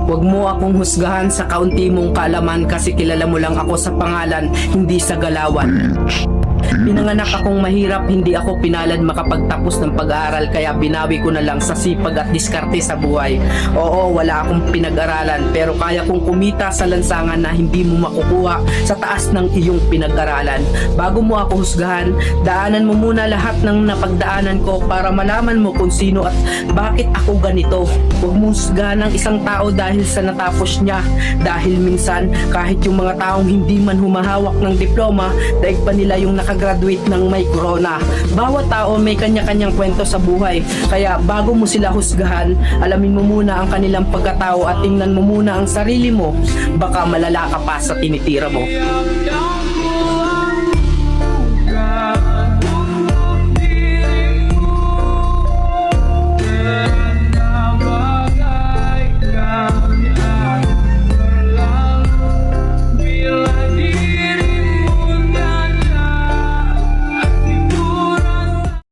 Huwag mo akong husgahan sa kaunti mong kaalaman kasi kilala mo lang ako sa pangalan, hindi sa galawan. Pinanganak akong mahirap, hindi ako pinalad makapagtapos ng pag-aaral kaya binawi ko na lang sa sipag at diskarte sa buhay. Oo, wala akong pinag-aralan pero kaya kong kumita sa lansangan na hindi mo makukuha sa taas ng iyong pinag-aralan. Bago mo ako husgahan, daanan mo muna lahat ng napagdaanan ko para malaman mo kung sino at bakit ako ganito. Huwag mo husgahan ng isang tao dahil sa natapos niya. Dahil minsan, kahit yung mga taong hindi man humahawak ng diploma, daig pa nila yung nakagraduate ng may corona. Bawat tao may kanya-kanyang kwento sa buhay. Kaya bago mo sila husgahan, alamin mo muna ang kanilang pagkatao at tingnan mo muna ang sarili mo. Baka malala ka pa sa tinitira mo.